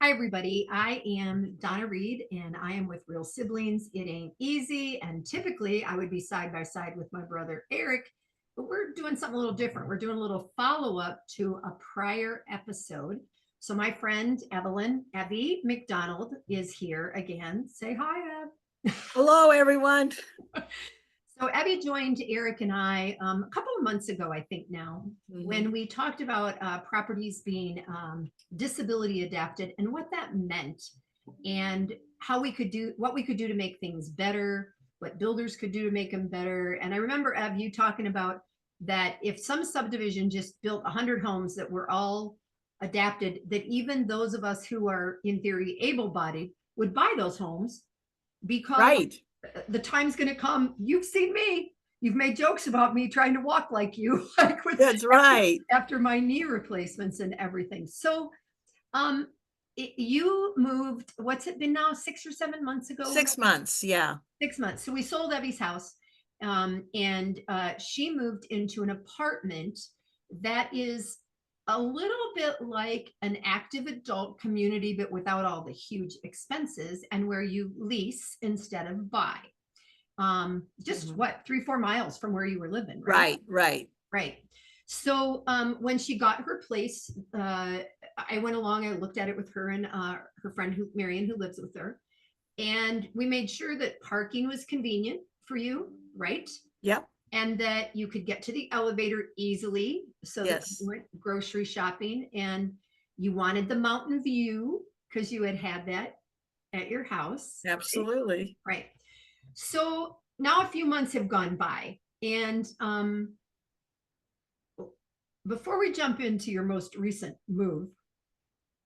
Hi, everybody. I am Donna Reed, and I am with Real Siblings. It ain't easy. And typically, I would be side by side with my brother Eric, but we're doing something a little different. We're doing a little follow up to a prior episode. So, my friend Evie McDonald, is here again. Say hi, Ev. Hello, everyone. So Abby joined Eric and I a couple of months ago, I think now, when Mhm. we talked about properties being disability adapted and what that meant, and how we could do what we could do to make things better, what builders could do to make them better. And I remember Ab, you talking about that if some subdivision just built 100 homes that were all adapted, that even those of us who are in theory able-bodied would buy those homes because Right. the time's going to come. You've seen me. You've made jokes about me trying to walk like you, like with That's right. after my knee replacements and everything. So, um, you moved. What's it been now? 6 or 7 months ago. 6 months. Yeah. 6 months. So we sold Evie's house, and she moved into an apartment that is a little bit like an active adult community, but without all the huge expenses, and where you lease instead of buy. Just Mhm. what, 3, 4 miles from where you were living, right? Right. Right. Right. So when she got her place, I went along. I looked at it with her and her friend, Marion, who lives with her, and we made sure that parking was convenient for you, right? Yep. And that you could get to the elevator easily so that you Yes. went grocery shopping, and you wanted the mountain view because you had that at your house, right? Absolutely. Right. So now a few months have gone by, and before we jump into your most recent move,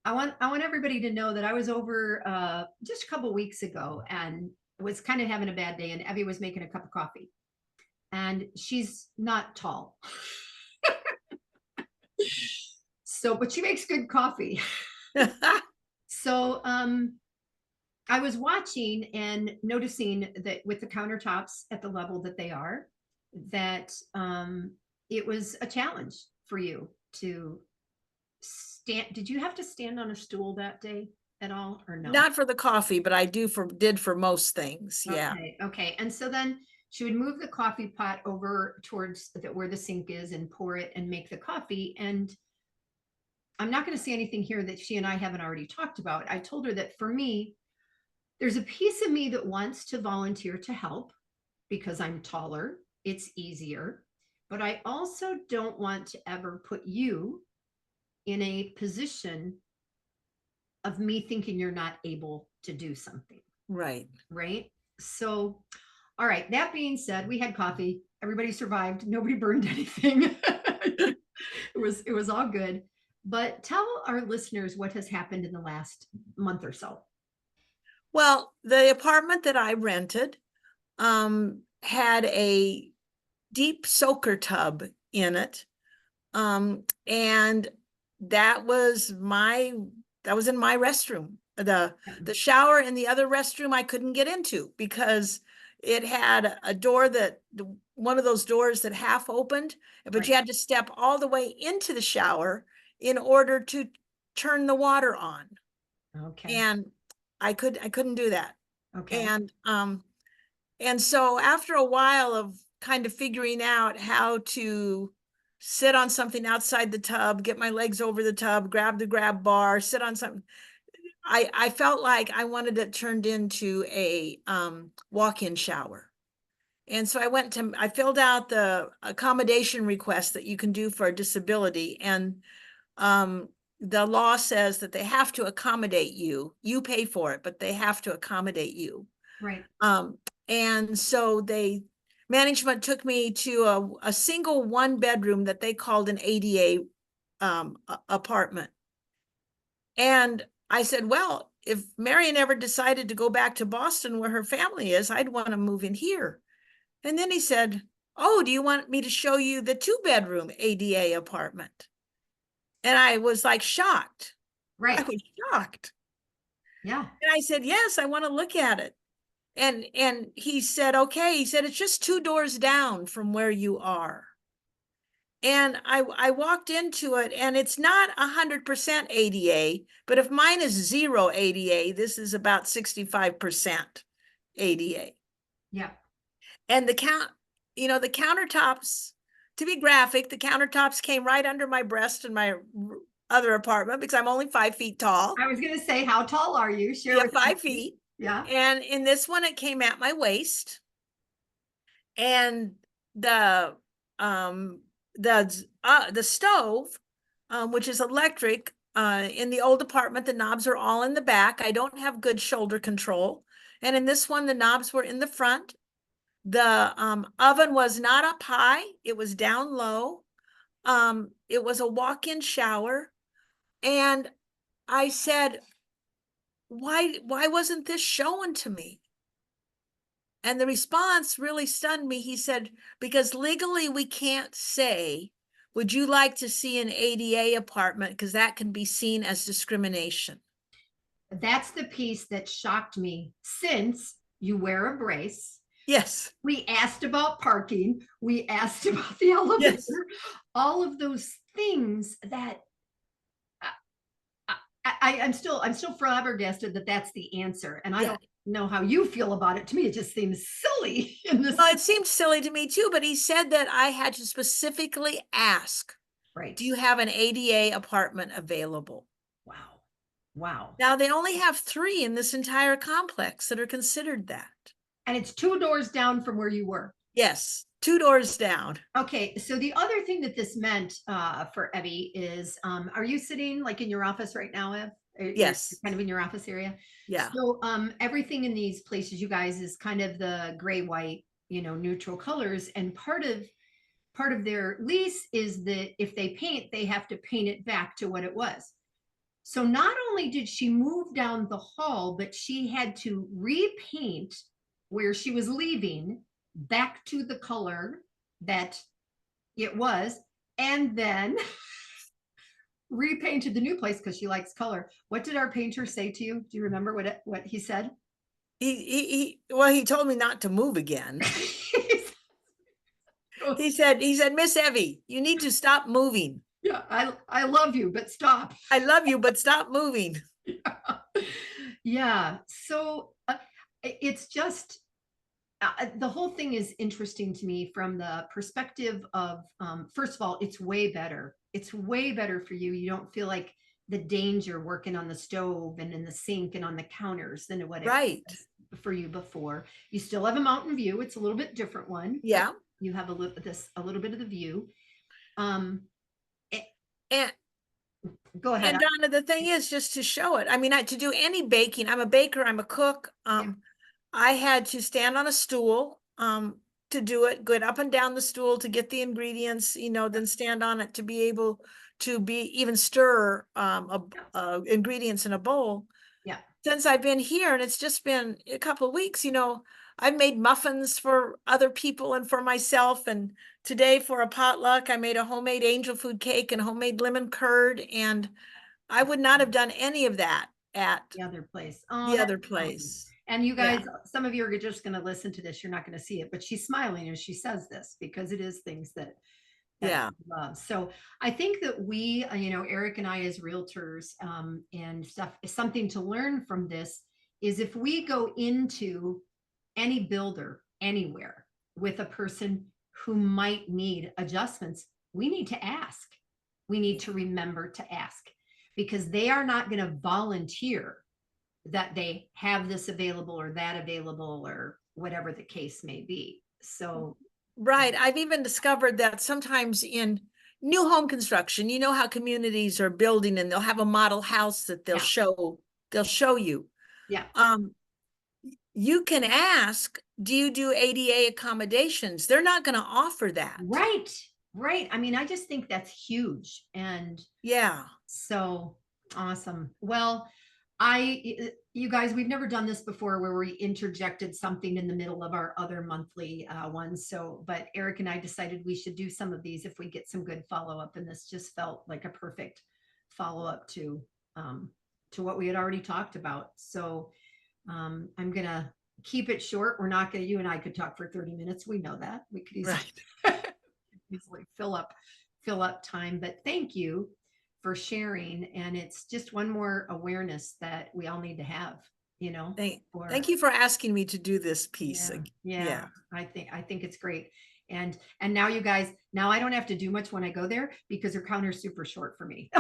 I want everybody to know that I was over just a couple weeks ago and was kind of having a bad day, and Evie was making a cup of coffee, and she's not tall, so but she makes good coffee. So I was watching and noticing that with the countertops at the level that they are, that it was a challenge for you to stand. Did you have to stand on a stool that day at all, or no? Not for the coffee, but I did for most things. Yeah. Okay, okay. And so then she would move the coffee pot over towards where the sink is and pour it and make the coffee. And I'm not going to say anything here that she and I haven't already talked about. I told her that for me, there's a piece of me that wants to volunteer to help because I'm taller. It's easier. But I also don't want to ever put you in a position of me thinking you're not able to do something. Right. Right. So, all right. That being said, we had coffee. Everybody survived. Nobody burned anything. It was all good. But tell our listeners what has happened in the last month or so. Well, the apartment that I rented had a deep soaker tub in it. And that was in my restroom. The shower in the other restroom I couldn't get into because it had a door one of those doors that half opened, but Right. you had to step all the way into the shower in order to turn the water on. Okay. And I couldn't do that. Okay. And so after a while of kind of figuring out how to sit on something outside the tub, get my legs over the tub, grab the grab bar, sit on something, I felt like I wanted it turned into a walk-in shower. And so I filled out the accommodation request that you can do for a disability. And the law says that they have to accommodate you. You pay for it, but they have to accommodate you. Right. And so management took me to a single 1 bedroom that they called an ADA apartment. And I said, well, if Marion ever decided to go back to Boston where her family is, I'd want to move in here. And then he said, oh, do you want me to show you the 2 bedroom ADA apartment? And I was like shocked. I Right. was shocked. Yeah. And I said, yes, I want to look at it. And he said, okay. He said, it's just 2 doors down from where you are. And I walked into it, and it's not 100% ADA, but if mine is 0 ADA, this is about 65% ADA. Yeah. And the countertops, to be graphic, the countertops came right under my breast in my other apartment because I'm only 5 feet tall. I was going to say, how tall are you? Share Yeah, with 5 me. feet. Yeah. And in this one, it came at my waist. And the um the stove, which is electric, in the old apartment, the knobs are all in the back. I don't have good shoulder control. And in this one, the knobs were in the front. The oven was not up high, it was down low. It was a walk-in shower. And I said, why wasn't this shown to me? And the response really stunned me. He said, because legally we can't say, would you like to see an ADA apartment? Because that can be seen as discrimination. That's the piece that shocked me. Since you wear a brace, Yes. we asked about parking, we asked about the elevator, Yes. all of those things that I'm still flabbergasted that that's the answer. And I Yeah. don't know how you feel about it. To me, it just seems silly in this. Well, it seemed silly to me too, but he said that I had to specifically ask, Right. do you have an ADA apartment available? Wow. Wow. Now they only have 3 in this entire complex that are considered that. And it's 2 doors down from where you were. Yes, 2 doors down. Okay, so the other thing that this meant for Evie is, are you sitting like in your office right now, Ev? Yes. You're kind of in your office area. Yeah. So everything in these places, you guys, is kind of the gray, white, neutral colors. And part of their lease is that if they paint, they have to paint it back to what it was. So not only did she move down the hall, but she had to repaint where she was leaving back to the color that it was, and then repainted the new place because she likes color. What did our painter say to you? Do you remember what he said? Well, he told me not to move again. He said, Miss Evie, you need to stop moving. Yeah, I love you, but stop. I love you, but stop moving. Yeah. So it's just the whole thing is interesting to me from the perspective of, first of all, it's way better. It's way better for you. You don't feel like the danger working on the stove and in the sink and on the counters than what it Right. was for you before. You still have a mountain view. It's a little bit different one. Yeah. You have a little bit of the view. And Go ahead. And Donna, the thing is just to show it. I mean, to do any baking, I'm a baker, I'm a cook. I had to stand on a stool to do it, get up and down the stool to get the ingredients, then stand on it to be able to even stir ingredients in a bowl. Yeah. Since I've been here, and it's just been a couple of weeks, I've made muffins for other people and for myself. And today for a potluck, I made a homemade angel food cake and homemade lemon curd. And I would not have done any of that at the other place. the other place. Awesome. And you guys, some of you are just going to listen to this. You're not going to see it, but she's smiling as she says this because it is things that yeah. love. So I think that we, Eric and I as realtors and stuff, something to learn from this is if we go into any builder anywhere with a person who might need adjustments, we need to ask. We need to remember to ask because they are not going to volunteer that they have this available or that available or whatever the case may be. So right. I've even discovered that sometimes in new home construction, how communities are building and they'll have a model house that they'll show you. Yeah. You can ask, do you do ADA accommodations? They're not going to offer that. Right. Right. I mean, I just think that's huge. And yeah. So awesome. Well, you guys, we've never done this before where we interjected something in the middle of our other monthly ones. So, but Eric and I decided we should do some of these if we get some good follow-up. And this just felt like a perfect follow-up to what we had already talked about. So I'm going to keep it short. We're not going to, you and I could talk for 30 minutes. We know that. We could easily, easily fill up fill up time, but thank you for sharing. And it's just one more awareness that we all need to have, you know, Thank you for asking me to do this piece. yeah, I think it's great. And now you guys, now I don't have to do much when I go there because her counter's super short for me.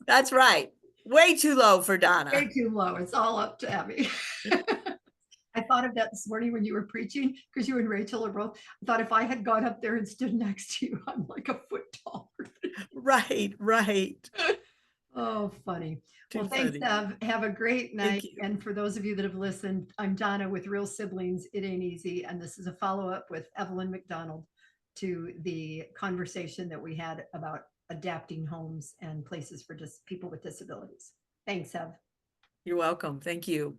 That's right. Way too low for Donna. Way too low. It's all up to Abby. I thought of that this morning when you were preaching, because you and Rachel are both. I thought if I had gone up there and stood next to you, I'm like a foot taller. Right. Oh, funny. Too Thanks, funny. Ev. Have a great night. you. And for those of you that have listened, I'm Donna with Real Siblings. It Ain't Easy. And this is a follow-up with Evelyn McDonald to the conversation that we had about adapting homes and places for just people with disabilities. Thanks, Ev. You're welcome. Thank you.